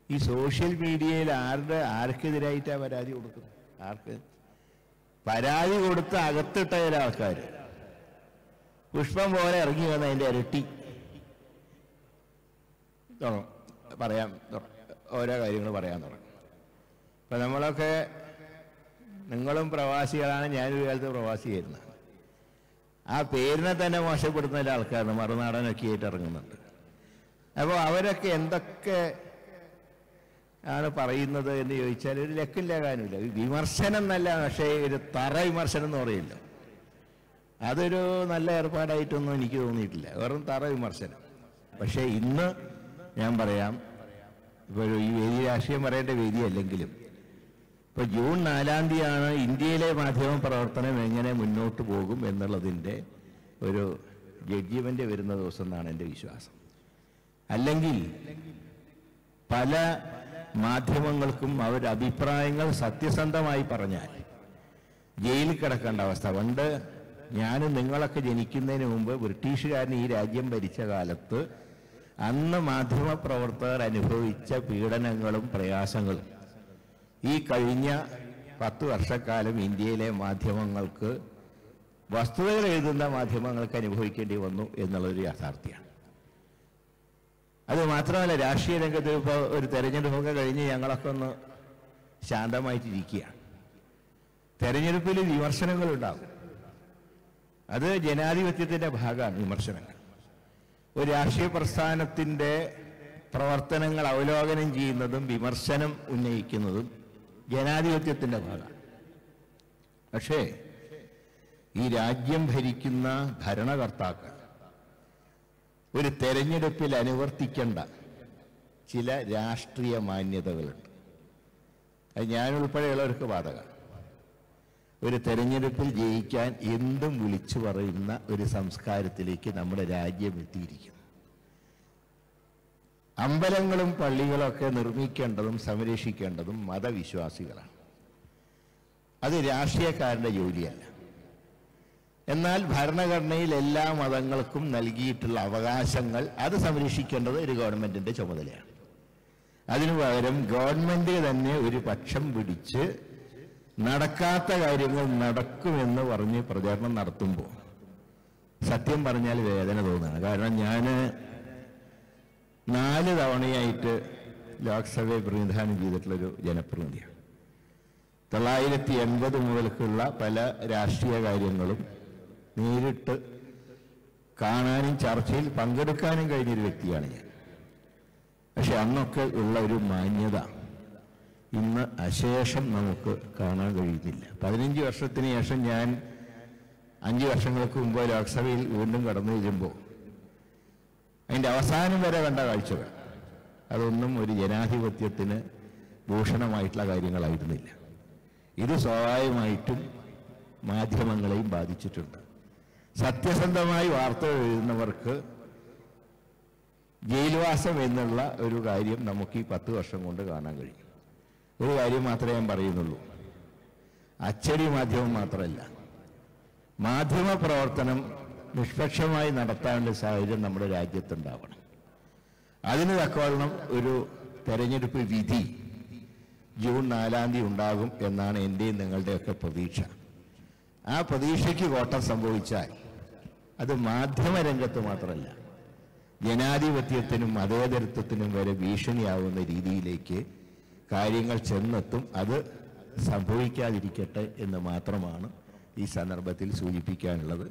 ഈ സോഷ്യൽ മീഡിയയിൽ ആർക്കെതിരായിട്ടാണ് പരാതി കൊടുക്കുന്നത്? ആർക്ക് പരാതി കൊടുത്ത് അകത്തിട്ട ചില ആൾക്കാർ പുഷ്പം പോലെ ഇറങ്ങി വന്ന അതിൻ്റെ ഇരട്ടി പറയാൻ ഓരോ കാര്യങ്ങൾ പറയാൻ തുടങ്ങും. അപ്പം നമ്മളൊക്കെ, നിങ്ങളും പ്രവാസികളാണ്, ഞാനൊരു കാലത്ത് പ്രവാസിയായിരുന്നു. ആ പേരിനെ തന്നെ മോശപ്പെടുത്തുന്ന ചില ആൾക്കാരാണ് മറുനാടനൊക്കെ ആയിട്ട് ഇറങ്ങുന്നുണ്ട്. അപ്പോൾ അവരൊക്കെ എന്തൊക്കെ ആണ് പറയുന്നത് എന്ന് ചോദിച്ചാൽ ഒരു ലക്കില്ലാകാനുമില്ല. വിമർശനം എന്നല്ല, പക്ഷേ ഒരു തറ വിമർശനം എന്ന് പറയില്ല, അതൊരു നല്ല ഏർപ്പാടായിട്ടൊന്നും എനിക്ക് തോന്നിയിട്ടില്ല. വെറും തറ വിമർശനം. പക്ഷേ ഇന്ന് ഞാൻ പറയാം, ഇപ്പോൾ ഈ വേദി രാഷ്ട്രീയം പറയേണ്ട വേദിയല്ലെങ്കിലും ഇപ്പോൾ ജൂൺ 4-ാം തീയതിയാണ് ഇന്ത്യയിലെ മാധ്യമ പ്രവർത്തനം എങ്ങനെ മുന്നോട്ട് പോകും എന്നുള്ളതിൻ്റെ ഒരു ജഡ്ജിമെൻ്റ് വരുന്ന ദിവസം എന്നാണ് എൻ്റെ വിശ്വാസം. അല്ലെങ്കിൽ പല മാധ്യമങ്ങൾക്കും അവരുടെ അഭിപ്രായങ്ങൾ സത്യസന്ധമായി പറഞ്ഞാൽ ജയിലിൽ കിടക്കേണ്ട അവസ്ഥ. പണ്ട് ഞാനും നിങ്ങളൊക്കെ ജനിക്കുന്നതിന് മുമ്പ് ബ്രിട്ടീഷുകാരൻ ഈ രാജ്യം ഭരിച്ച കാലത്ത് അന്ന് മാധ്യമപ്രവർത്തകർ അനുഭവിച്ച പീഡനങ്ങളും പ്രയാസങ്ങളും ഈ കഴിഞ്ഞ 10 വർഷക്കാലം ഇന്ത്യയിലെ മാധ്യമങ്ങൾക്ക്, വസ്തുതകൾ എഴുതുന്ന മാധ്യമങ്ങൾക്ക് അനുഭവിക്കേണ്ടി വന്നു എന്നുള്ളൊരു യാഥാർത്ഥ്യമാണ്. അത് മാത്രമല്ല, രാഷ്ട്രീയ രംഗത്ത് ഇപ്പോൾ ഒരു തെരഞ്ഞെടുപ്പൊക്കെ കഴിഞ്ഞ് ഞങ്ങളൊക്കെ ഒന്ന് ശാന്തമായിട്ടിരിക്കുകയാണ്. തെരഞ്ഞെടുപ്പിൽ വിമർശനങ്ങളുണ്ടാകും. അത് ജനാധിപത്യത്തിൻ്റെ ഭാഗമാണ് വിമർശനങ്ങൾ. ഒരു രാഷ്ട്രീയ പ്രസ്ഥാനത്തിൻ്റെ പ്രവർത്തനങ്ങൾ അവലോകനം ചെയ്യുന്നതും വിമർശനം ഉന്നയിക്കുന്നതും ജനാധിപത്യത്തിൻ്റെ ഭാഗമാണ്. പക്ഷേ ഈ രാജ്യം ഭരിക്കുന്ന ഭരണകർത്താക്കൾ ഒരു തെരഞ്ഞെടുപ്പിൽ അനുവർത്തിക്കേണ്ട ചില രാഷ്ട്രീയ മാന്യതകളുണ്ട്. അത് ഞാനുൾപ്പെടെയുള്ളവർക്ക് ബാധകമാണ്. ഒരു തെരഞ്ഞെടുപ്പിൽ ജയിക്കാൻ എന്തും വിളിച്ചു പറയുന്ന ഒരു സംസ്കാരത്തിലേക്ക് നമ്മുടെ രാജ്യം എത്തിയിരിക്കുന്നു. അമ്പലങ്ങളും പള്ളികളൊക്കെ നിർമ്മിക്കേണ്ടതും സംരക്ഷിക്കേണ്ടതും മതവിശ്വാസികളാണ്. അത് രാഷ്ട്രീയക്കാരൻ്റെ ജോലിയല്ല. എന്നാൽ ഭരണഘടനയിൽ എല്ലാ മതങ്ങൾക്കും നൽകിയിട്ടുള്ള അവകാശങ്ങൾ അത് സംരക്ഷിക്കേണ്ടത് ഒരു ഗവൺമെൻറ്റിൻ്റെ ചുമതലയാണ്. അതിനു പകരം ഗവൺമെൻറ് തന്നെ ഒരു പക്ഷം പിടിച്ച് നടക്കാത്ത കാര്യങ്ങൾ നടക്കുമെന്ന് പറഞ്ഞ് പ്രചാരണം നടത്തുമ്പോൾ സത്യം പറഞ്ഞാൽ വേദന തോന്നുകയാണ്. കാരണം ഞാൻ 4 തവണയായിട്ട് ലോക്സഭയെ പ്രതിനിധാനം ചെയ്തിട്ടുള്ളൊരു ജനപ്രതിനിധിയാണ്. 980 മുതൽക്കുള്ള പല രാഷ്ട്രീയ കാര്യങ്ങളും നേരിട്ട് കാണാനും ചർച്ചയിൽ പങ്കെടുക്കാനും കഴിഞ്ഞൊരു വ്യക്തിയാണ് ഞാൻ. പക്ഷെ അന്നൊക്കെ ഉള്ള ഒരു മാന്യത ഇന്ന് അശേഷം നമുക്ക് കാണാൻ കഴിയുന്നില്ല. 15 വർഷത്തിന് ശേഷം ഞാൻ 5 വർഷങ്ങൾക്ക് മുമ്പ് ലോക്സഭയിൽ വീണ്ടും കടന്നു വരുമ്പോൾ അതിൻ്റെ അവസാനം വരെ കണ്ട കാഴ്ചകൾ അതൊന്നും ഒരു ജനാധിപത്യത്തിന് ഭൂഷണമായിട്ടുള്ള കാര്യങ്ങളായിരുന്നില്ല. ഇത് സ്വാഭാവികമായിട്ടും മാധ്യമങ്ങളെയും ബാധിച്ചിട്ടുണ്ട്. സത്യസന്ധമായി വാർത്തകൾ എഴുതുന്നവർക്ക് ജയിൽവാസം എന്നുള്ള ഒരു കാര്യം നമുക്ക് ഈ 10 വർഷം കൊണ്ട് കാണാൻ കഴിയും. ഒരു കാര്യം മാത്രമേ ഞാൻ പറയുന്നുള്ളൂ, അച്ചടി മാധ്യമം മാത്രമല്ല, മാധ്യമ പ്രവർത്തനം നിഷ്പക്ഷമായി നടത്താനുള്ള സാഹചര്യം നമ്മുടെ രാജ്യത്തുണ്ടാവണം. അതിന് തക്കവണ്ണം ഒരു തെരഞ്ഞെടുപ്പ് വിധി ജൂൺ 4-ാം തീയതി ഉണ്ടാകും എന്നാണ് എൻ്റെയും നിങ്ങളുടെയൊക്കെ പ്രതീക്ഷ. ആ പ്രതീക്ഷയ്ക്ക് കോട്ടം സംഭവിച്ചാൽ അത് മാധ്യമരംഗത്ത് മാത്രമല്ല, ജനാധിപത്യത്തിനും മതേതരത്വത്തിനും വരെ ഭീഷണിയാവുന്ന രീതിയിലേക്ക് കാര്യങ്ങൾ ചെന്നെത്തും. അത് സംഭവിക്കാതിരിക്കട്ടെ എന്ന് മാത്രമാണ് ഈ സന്ദർഭത്തിൽ സൂചിപ്പിക്കാനുള്ളത്.